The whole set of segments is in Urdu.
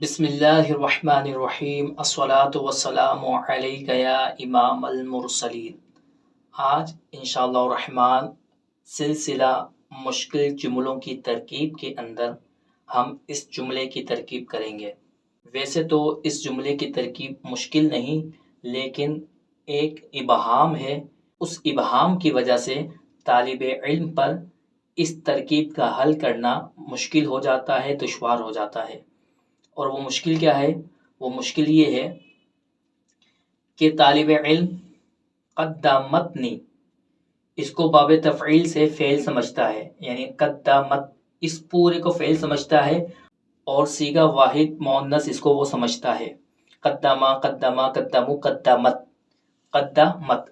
بسم اللہ الرحمن الرحیم الصلاۃ والسلام علیک یا امام المرسلین۔ آج انشاءاللہ الرحمن سلسلہ مشکل جملوں کی ترکیب کے اندر ہم اس جملے کی ترکیب کریں گے۔ ویسے تو اس جملے کی ترکیب مشکل نہیں، لیکن ایک ابہام ہے، اس ابہام کی وجہ سے طالب علم پر اس ترکیب کا حل کرنا مشکل ہو جاتا ہے، دشوار ہو جاتا ہے۔ اور وہ مشکل کیا ہے؟ وہ مشکل یہ ہے کہ طالب علم قدمتنی اس کو باب تفعیل سے فعل سمجھتا ہے، یعنی قدمت اس پورے کو فعل سمجھتا ہے، اور صیغہ واحد مؤنث اس کو وہ سمجھتا ہے، قدما قدما قدمو قدمت قدمت،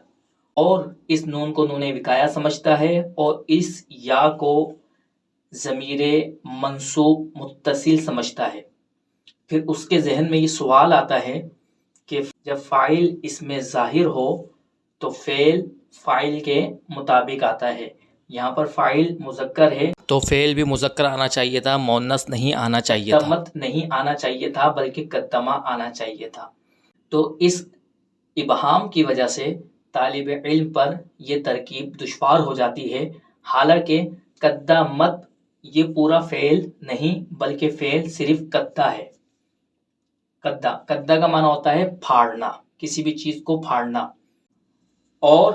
اور اس نون کو نون وقایہ سمجھتا ہے، اور اس یا کو ضمیر منصوب متصل سمجھتا ہے۔ پھر اس کے ذہن میں یہ سوال آتا ہے کہ جب فاعل اس میں ظاہر ہو تو فعل فاعل کے مطابق آتا ہے۔ یہاں پر فاعل مذکر ہے تو فعل بھی مذکر آنا چاہیے تھا، مؤنث نہیں آنا چاہیے تھا، قدمت نہیں آنا چاہیے تھا، بلکہ قدمہ آنا چاہیے تھا۔ تو اس ابہام کی وجہ سے طالب علم پر یہ ترکیب دشوار ہو جاتی ہے، حالانکہ قدمت یہ پورا فعل نہیں بلکہ فعل صرف قدہ ہے۔ قدہ کا معنی ہوتا ہے پھاڑنا، کسی بھی چیز کو پھاڑنا، اور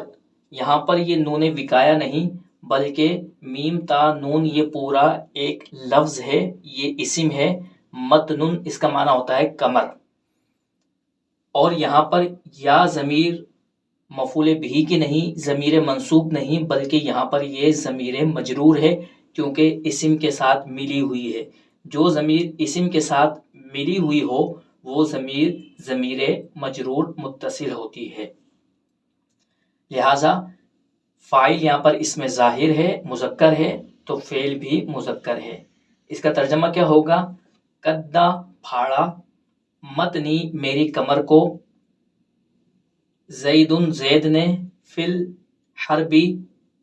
یہاں پر یہ نون وقایہ نہیں بلکہ میم تا نون یہ پورا ایک لفظ ہے، یہ اسم ہے، متنن اس کا معنی ہوتا ہے کمر، اور یہاں پر یا ضمیر مفعول بہ کی نہیں، ضمیر منصوب نہیں، بلکہ یہاں پر یہ ضمیر مجرور ہے، کیونکہ اسم کے ساتھ ملی ہوئی ہے۔ جو ضمیر اسم کے ساتھ ملی ہوئی ہو وہ ضمیر مجرور متصل ہوتی ہے، لہذا فاعل یہاں پر اس میں ظاہر ہے، مذکر ہے، تو فعل بھی مذکر ہے۔ اس کا ترجمہ کیا ہوگا؟ قدہ پھاڑا، متنی میری کمر کو، زیدن زید نے، فل حربی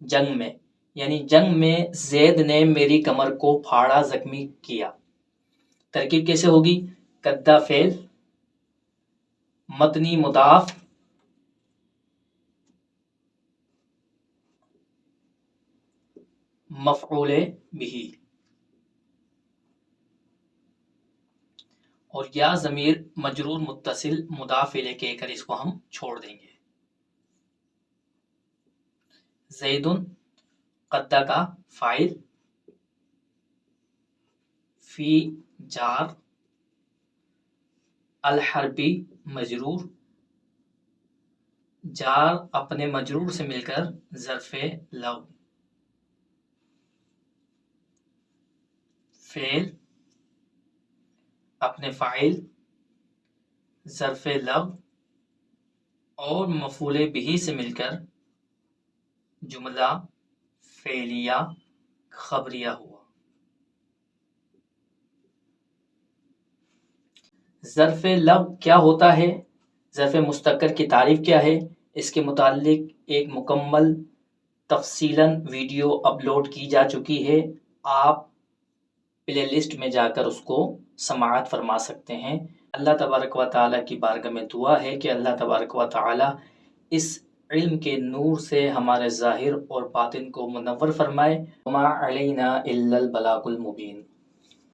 جنگ میں، یعنی جنگ میں زید نے میری کمر کو پھاڑا، زخمی کیا۔ ترکیب کیسے ہوگی؟ قدہ فعل، متنی مضاف، مفعول بہ، اور یا ضمیر مجرور متصل مضاف الیہ کہہ کر اس کو ہم چھوڑ دیں گے۔ زیدن قدہ کا فاعل، فی جار، الحربی مجرور، جار اپنے مجرور سے مل کر ظرف لو، فعل اپنے فاعل ظرف لو اور مفعول بہ سے مل کر جملہ فعلیہ خبریہ ہوا۔ ظرف لو کیا ہوتا ہے؟ ظرف مستقر کی تعریف کیا ہے؟ اس کے متعلق ایک مکمل تفصیلاً ویڈیو اپلوڈ کی جا چکی ہے، آپ پلے لسٹ میں جا کر اس کو سماعت فرما سکتے ہیں۔ اللہ تبارک و تعالیٰ کی بارگاہ میں دعا ہے کہ اللہ تبارک و تعالیٰ اس علم کے نور سے ہمارے ظاہر اور باطن کو منور فرمائے۔ وما علینا الا البلاغ المبین۔